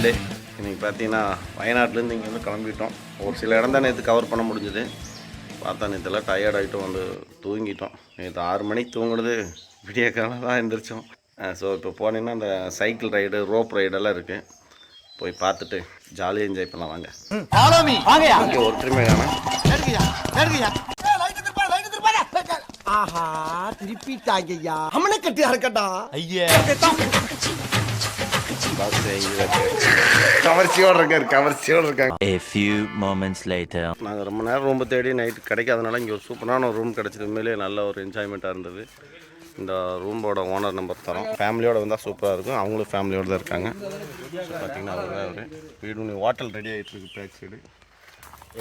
டே. இன்றைக்கி பார்த்தீங்கன்னா வயநாட்டிலேருந்து இங்கே வந்து கிளம்பிட்டோம். ஒரு சில இடம் தான் நேற்று கவர் பண்ண முடிஞ்சுது. பார்த்தா நேற்றுலாம் டயர்ட் ஆகிட்டோம், வந்து தூங்கிட்டோம். நேற்று 6 மணிக்கு தூங்குனது விடிய காலம் தான் எழுந்திரிச்சோம். ஸோ இப்போ போனீங்கன்னா அந்த சைக்கிள் ரைடு, ரோப் ரைடெல்லாம் இருக்குது. போய் பார்த்துட்டு ஜாலியாக என்ஜாய் பண்ணலாம் வாங்க. இங்கே ஒருத்தருமே காணும். ஆஹா திருப்பிட்டாங்கய்யா. அம்மனை கட்டி அறக்கட்டா ஐயா. கவர்ச்சியோடு இருக்காங்க. A few moments later. நாங்கள் ரொம்ப நேரம் ரூம் தேடி நைட்டு கிடைக்காதனால இங்கே ஒரு சூப்பரான ஒரு ரூம் கிடச்சிது. உண்மையிலே நல்ல ஒரு என்ஜாய்மெண்ட்டாக இருந்தது. இந்த ரூமோட ஓனர் நம்பர் தரோம். ஃபேமிலியோடு வந்தால் சூப்பராக இருக்கும். அவங்களும் ஃபேமிலியோடு தான் இருக்காங்க. பார்த்தீங்கன்னா ஒரு வீடு ஹோட்டல் ரெடி ஆகிட்டு இருக்கு பேக் சைடு.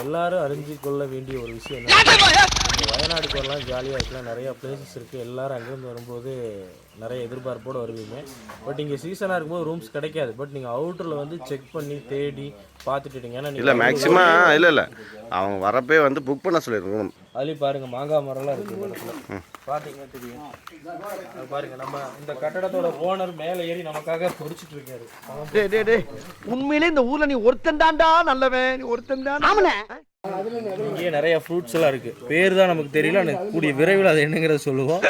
எல்லாரும் அறிஞ்சு கொள்ள வேண்டிய ஒரு விஷயம் என்ன, வயநாடுக்கு வரலாம், ஜாலியாக இருக்கலாம், நிறையா பிளேசஸ் இருக்குது. எல்லோரும் அங்கேருந்து வரும்போது நிறைய எதிர்பார்ப்போடு வருவீங்க. பட் இங்கே சீசனாக இருக்கும்போது ரூம்ஸ் கிடைக்காது. பட் நீங்கள் அவுட்டரில் வந்து செக் பண்ணி தேடி பார்த்துட்டுட்டீங்க. ஏன்னா இல்லை மேக்ஸிமம் இல்லை அவங்க வரப்பே வந்து புக் பண்ண சொல்லிடுவோம். அதுலேயும் பாருங்கள் மாங்காய் மரம்லாம் இருக்குது பக்கத்தில், பார்த்தீங்கன்னா தெரியும். அது பாருங்கள், நம்ம இந்த கட்டடத்தோட ஓனர் மேலே ஏறி நமக்காக பொறிச்சிட்டு இருக்காரு. உண்மையிலே இந்த ஊர்ல நீ ஒருத்தன் தான்டா நல்லவன், ஒருத்தன் தான். இங்கே நிறைய ஃப்ரூட்ஸ் எல்லாம் இருக்கு. பேர் தான் நமக்கு தெரியல, கூடிய விரைவில் அது என்னங்கிறத சொல்லுவோம்.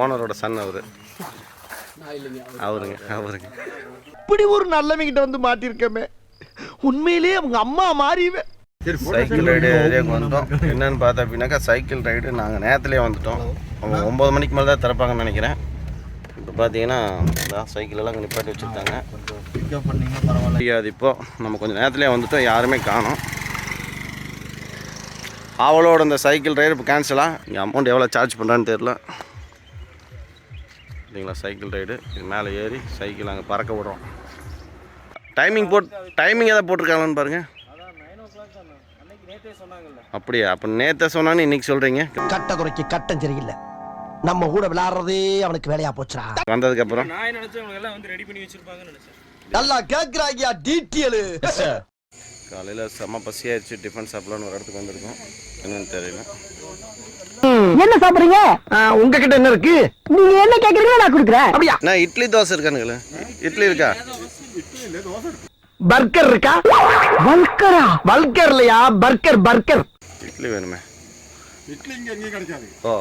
ஓனரோட சன் அவருங்க இப்படி ஒரு நல்லவங்கிட்ட வந்து மாட்டிருக்கமே. உண்மையிலேயே அவங்க அம்மா மாறிவே. சைக்கிள் ரைடு ஏரியாவுக்கு வந்தோம். என்னன்னு பார்த்தா அப்படின்னாக்கா சைக்கிள் ரைடு நாங்கள் நேரத்துலேயே வந்துட்டோம். அவங்க 9 மணிக்கு மேலே தான் திறப்பாங்கன்னு நினைக்கிறேன். இப்போ பார்த்தீங்கன்னா சைக்கிளெல்லாம் நிப்பாட்டி வச்சுருக்காங்க. அது இப்போ நம்ம கொஞ்சம் நேரத்துலேயே வந்துட்டோம், யாருமே காணோம். அவளோட இந்த சைக்கிள் ரைடு இப்போ கேன்சலாக. இங்கே அமௌண்ட் எவ்வளோ சார்ஜ் பண்ணுறான்னு தெரில. இல்லைங்களா சைக்கிள் ரைடு இது மேலே ஏறி சைக்கிள் அங்கே பறக்க விடுறோம். டைமிங் எதாவது போட்டிருக்காங்கன்னு பாருங்கள். அப்படியா? அப்போ நேற்று சொன்னான்னு இன்னைக்கு சொல்கிறீங்க. கட்ட குறைக்கு கட்டம் சரியில்லை. நம்ம கூட விளையாடுறதே அவனுக்கு வேலையா போச்சுடா. வந்ததுக்கப்புறம் நல்லா கேட்குறாங்க டீட்டெயிலு. காலையில் செம்ம பசியாயிடுச்சு. டிஃபன் சாப்பிடலான்னு ஒரு இடத்துக்கு வந்திருக்கோம். என்னன்னு தெரியல. என்ன சாப்பிடுறீங்க? உங்ககிட்ட என்ன இருக்கு? நீங்க என்ன கேக்குறீங்க நான் கொடுக்குறேன். அப்படியா? நான் இட்லி தோசை இருக்கானுங்களே. இட்லி இருக்கா? பர்கர் இருக்கா? பல்கர் இல்லையா, பர்கர். இட்லி வேணுமே. இட்லி இங்க எங்கேயும் கிடைக்காது. ஓ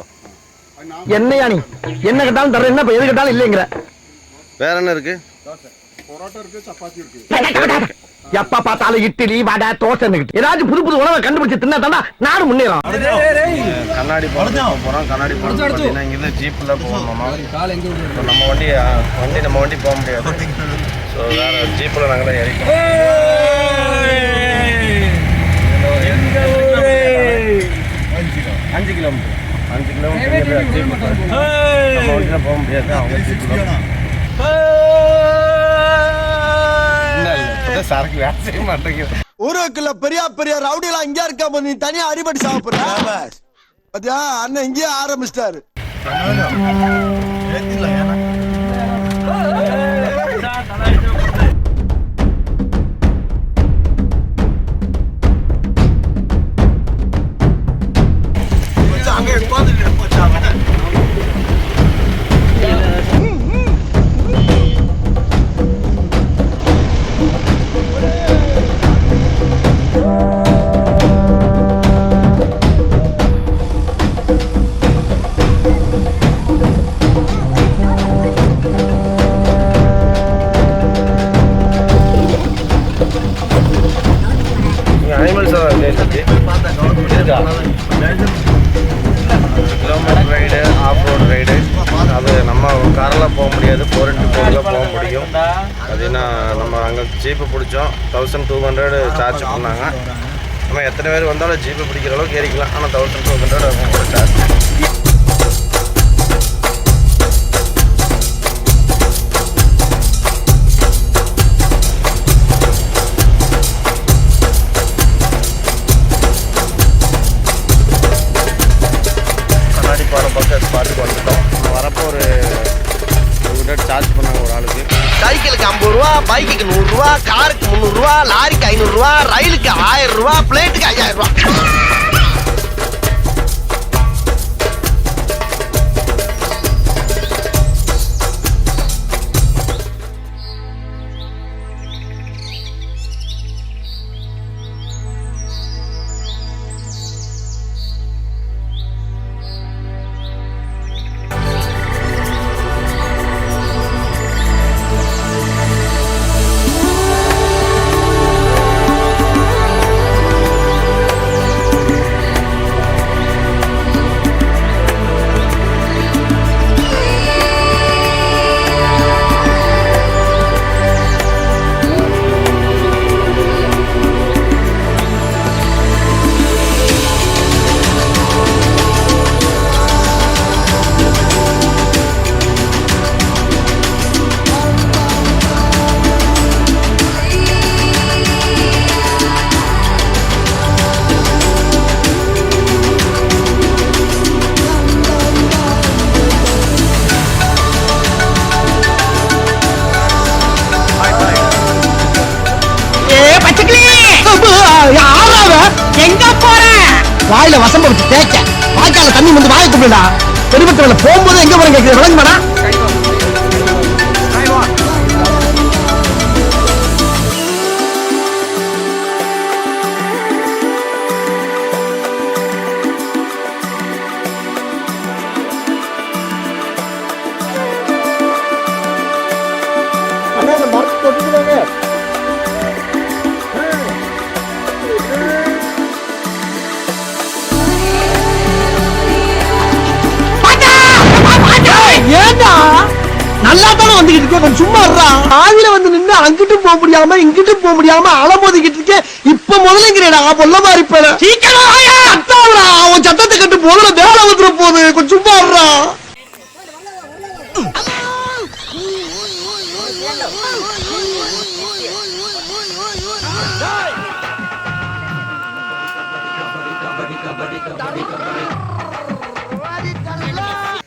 என்னையா நீ என்ன கேட்டாலும் தர, என்ன எது கேட்டாலும் இல்லைங்கிற. வேற என்ன இருக்கு? பரோட்டா இருக்கு, சப்பாத்தி இருக்கு. எப்ப பார்த்தாலும் இட்லி வடை தோசை, ஏதாச்சும் புது உணவை கண்டுபிடிச்சு தின்னா தானே நாடு முன்னேறும். கண்ணாடி போறோம். கண்ணாடி போறோம். இங்கிருந்து ஜீப்ல போகணுமா? நம்ம வண்டி போக முடியாது. ஸோ வேற ஜீப்ல நாங்கள் ஏறிக்கோம். 5 கிலோமீட்டர் ஜீப் நம்ம வண்டியில் போக முடியாது. அவங்க ஜீப்ல சரக்கு வேலை செய்ய மாட்டேங்குது. ஊருக்குள்ள பெரிய ரவுடிலாம் இங்கே இருக்க, நீ தனியா அடிபடி சாப்பிடுற பாத்தியா? அண்ணன் இங்கே ஆரம்பிச்சிட்டாரு. Kilometre ride, off road ride, அது நம்ம காரில் போக முடியாது, 4x4 போக முடியும். அதுனா நம்ம அங்கே ஜீப்பு பிடிச்சோம். 1200 சார்ஜ் பண்ணாங்க. நம்ம எத்தனை பேர் வந்தாலும் ஜீப்பு பிடிக்கிற அளவுக்கு ஏறிக்கலாம். ஆனால் 1200 சார்ஜ். பார்த்துட்டு வந்துட்டோம். வரப்போ ஒரு சார்ஜ் பண்ணாங்க ஒரு ஆளுக்கு. சைக்கிளுக்கு 50 ரூபா, பைக்குக்கு 100 ரூபா, காருக்கு 300 ரூபா, லாரிக்கு 500 ரூபா, ரயிலுக்கு 1000 ரூபா, பிளேட்டுக்கு 5000 ரூபா. எங்க போற? வாயில வசம்ப வச்சு தேய்க்க, வாய்க்கால தண்ணி வந்து வாயை கும்பிடா. பெருமத்துல போகும்போது எங்க போறேன் கேட்குது, விளங்குமாடா? அண்ணா இந்த மரத்தை தொட்டுக்கிறாங்க. ஏண்டா நல்லா தானே வந்துகிட்டு இருக்க, கொஞ்சம் சும்மா இருடா. ஆவில வந்து நின்று அங்கிட்டும் போக முடியாம இங்கிட்டும் போக முடியாம அலமோதிக்கிட்டு இருக்கேன். இப்ப முதலங்கிறேடா பொல்ல மாதிரி இப்ப சத்தாவடா. அவன் சத்தத்தை கட்டு முதல்ல வேலை வந்துட போகுது, கொஞ்சம் சும்மா இருடா.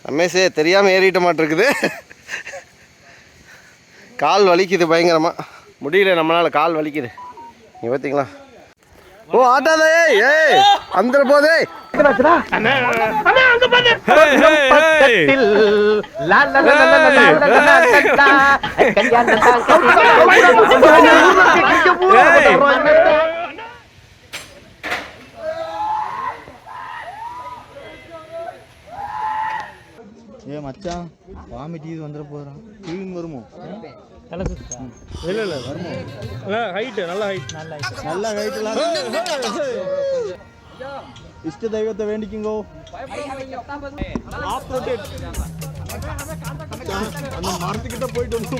ரமேஷே தெரியாமல் ஏறிட்ட மாட்டிருக்குது. கால் வலிக்குது பயங்கரமாக, முடியல நம்மளால், கால் வலிக்குது. நீ பார்த்தீங்களா? ஓ ஆட்டாதே, ஏய் அந்த போதே ஏ மச்சான், வாமிட் இது வந்துட போகிறான். ஃபீலிங் வருமோ? இல்லை இல்லை வருமோ? ஹைட்டு நல்ல ஹைட், நல்ல ஹைட்லாம். இஷ்ட தெய்வத்தை வேண்டிக்குங்கோ. அந்த மரத்துக்கிட்ட போயிட்டு வந்து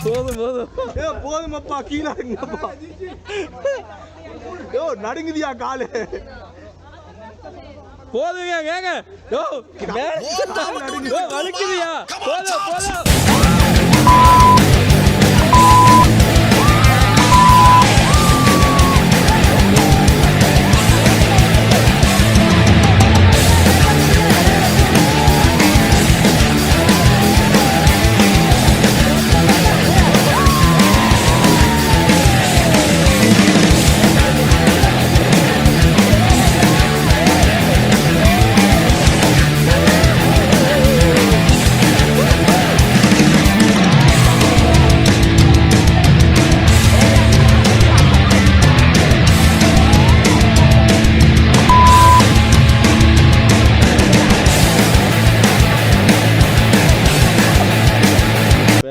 போதும் போதும். போதுமப்பா, கீழே இருங்கப்பா. யோ நடுங்குதியா காலு? போதுங்க வேங்க. யோ வலிக்குதியா? போதும் போதும்.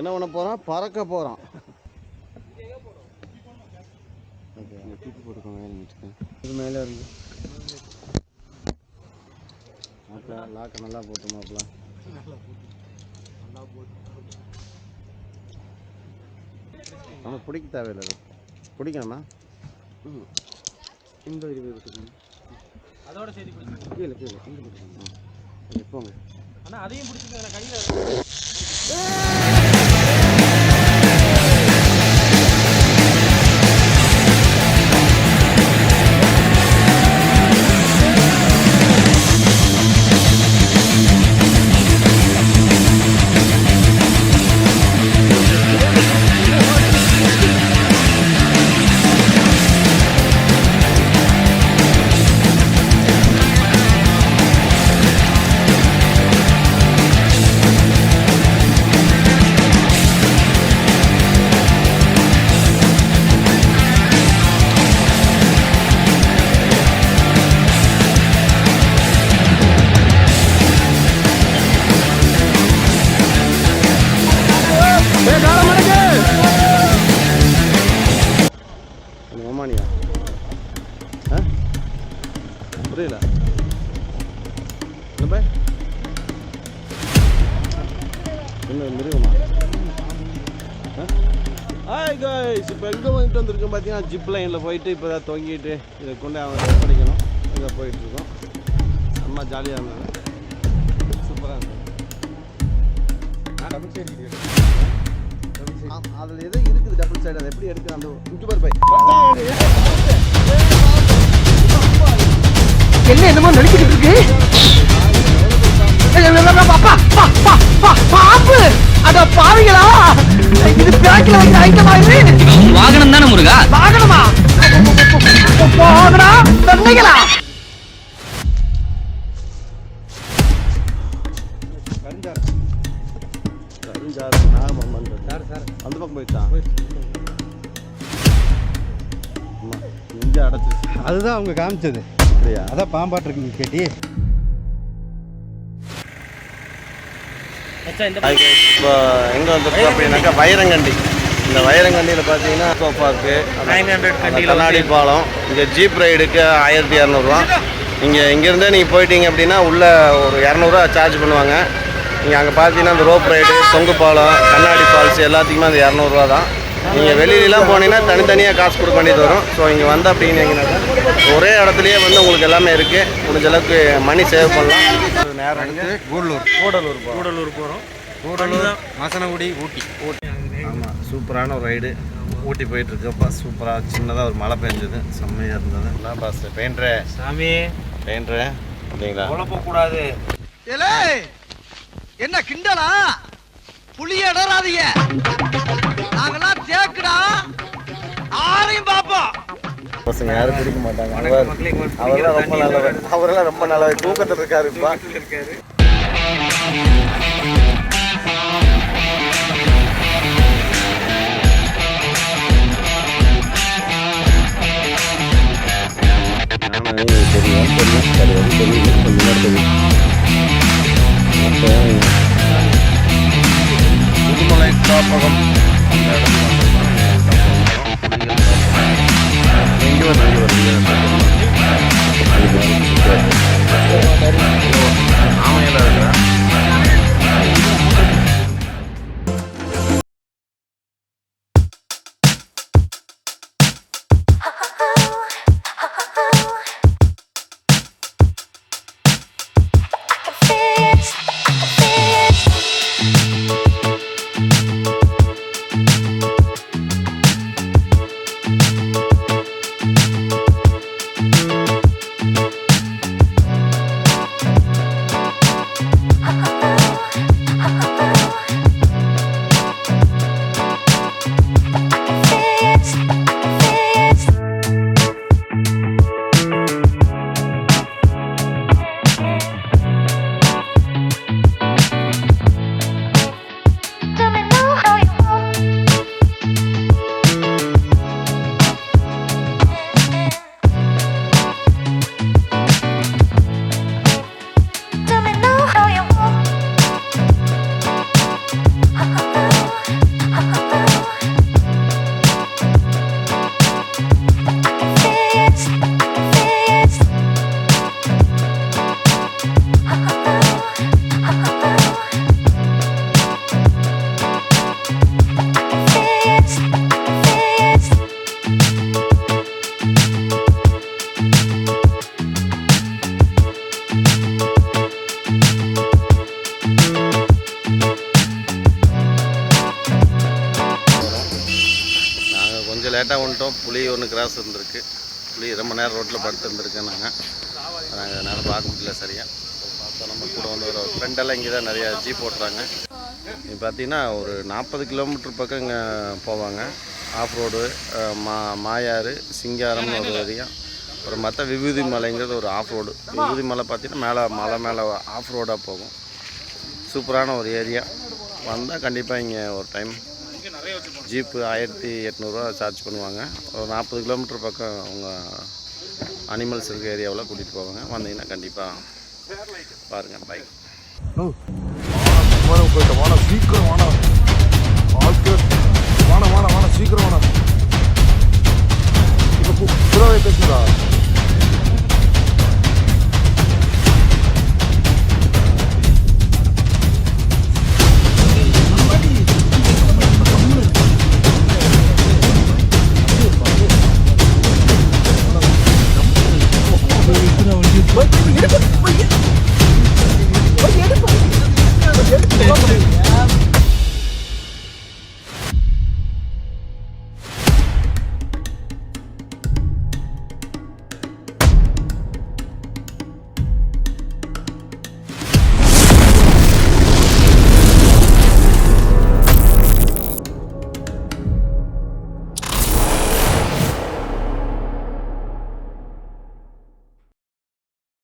என்ன பண்ண போகிறான்? பறக்க போகிறான். தூக்கி போட்டுக்கோங்க, இது மேலே இருக்கு. லாக்கை நல்லா போட்டு மாப்பிள. நம்ம பிடிக்க தேவையில்லை, அது பிடிக்கணுமா? இந்த இது இருக்குங்க அதோட சேர்த்து பிடிச்சி கீழே கீழே இங்கே பிடிக்கணும். எப்போங்க ஆனால் அதையும் பிடிச்சிங்க கையில். ஓமானியா? புரியல. என்ன மிருகமா? ஹாய் காய்ஸ், இப்போ எங்கே வந்துட்டு வந்திருக்கோம் பார்த்தீங்கன்னா, ஜிப் லைனில் போயிட்டு இப்போ தான் தொங்கிட்டு இதை கொண்டு அவன் ஒப்படைக்கணும். இதை போயிட்டுருக்கோம். ரொம்ப ஜாலியாக இருந்தது, சூப்பராக இருந்தது. அதில் எது இருக்குது டபுள் சைடு, அதை எப்படி எடுக்குது? அந்த யூடியூபர் பை என்ன என்னமோ நடிச்சுக்கிட்டு இருக்கு. பாப்பு அட பாவிங்களா! இது பேக்கில் வைக்கிற ஐட்டமா இது வாகனம் தானே முருகா? வாகனமா போகடா தண்டைகளா அந்த பக்கம் போயிட்டான் இங்கே அடைச்சி அதுதான் அவங்க காமிச்சது. அப்படியா? அதான் பாம்பாட்டு இருக்குங்க கேட்டி. இப்போ எங்கே வந்துருக்கு அப்படின்னாக்கா வைரங்கண்டி. இந்த வைரங்கண்டியில் பார்த்தீங்கன்னா எக்கோ பார்க்கு, கண்ணாடி பாலம், இங்கே ஜீப் ரைடுக்கு 1200 இங்கே இங்கேருந்தே நீங்கள் போயிட்டீங்க அப்படின்னா உள்ளே ஒரு 200 சார்ஜ் பண்ணுவாங்க. நீங்கள் அங்கே பார்த்தீங்கன்னா அந்த ரோப் ரைடு, தொங்கு பாலம், கண்ணாடி ஃபால்ஸ் எல்லாத்துக்குமே அந்த 200 தான். நீங்கள் வெளியிலலாம் போனீங்கன்னா தனித்தனியாக காசு கொடுக்க வேண்டியது வரும். ஸோ இங்கே வந்து அப்படின்னீங்கன்னாக்கா ஒரே இடத்துலையே வந்து உங்களுக்கு எல்லாமே இருக்குது. முடிஞ்ச அளவுக்கு மணி சேவ் பண்ணலாம். நேரம் வந்து கூடலூர் போகிறோம். மசனகுடி, ஊட்டி. ஆமாம், சூப்பரான ஒரு ரைடு. ஊட்டி போயிட்டுருக்கப்பா சூப்பராக சின்னதாக ஒரு மழை பெஞ்சது, செம்மையாக இருந்தது. என்ன பாஸ் பெயிண்ட்ரு சாமி பெயிண்ட்ரு அப்படிங்களா? குழப்பக்கூடாது. என்ன கிண்டலா? புளிய இடறாதீங்க, நாங்கெல்லாம் தேக்குடா, ஆரையும் பாப்போம். பசங்க யாரும் குடிக்க மாட்டாங்க. அவரெல்லாம் ரொம்ப நல்லவர். அவரெல்லாம் ரொம்ப நல்லவர். தூக்கத்தில் இருக்காரு இப்போ. புதுமலை காப்பகம் ஆமையில் இருக்கிறேன். லேட்டாக வந்துட்டோம். புலி ஒன்று கிராஸ் இருந்திருக்கு. புலி ரொம்ப நேரம் ரோட்டில் படுத்துருந்துருக்கு. நாங்கள் அதனால் பார்க்க முடியல சரியாக. பார்த்தா நம்ம கூட வந்து ஒரு ஃப்ரெண்டெல்லாம் இங்கே தான் நிறையா ஜீப் ஓட்டுறாங்க. இப்போ பார்த்தீங்கன்னா ஒரு 40 கிலோமீட்டர் பக்கம் இங்கே போவாங்க. ஆஃப் ரோடு, மாயாறு, சிங்காரம்னு ஒரு ஏரியா, ஒரு மற்ற விபூதி மலைங்கிறது ஒரு ஆஃப் ரோடு. விபூதி மலை பார்த்தீங்கன்னா மலை மேலே ஆஃப் ரோடாக போகும். சூப்பரான ஒரு ஏரியா. வந்தால் கண்டிப்பாக இங்கே ஒரு டைம் ஜீப்பு 1800 சார்ஜ் பண்ணுவாங்க. ஒரு 40 கிலோமீட்டர் பக்கம் அவங்க அனிமல்ஸ் இருக்க ஏரியாவில் கூட்டிகிட்டு போவாங்க. வந்தீங்கன்னா கண்டிப்பாக பாருங்கள். பைக் போயிட்ட சீக்கிரம் வாண சீக்கிரம் வாண. இப்போ பேசுங்களா?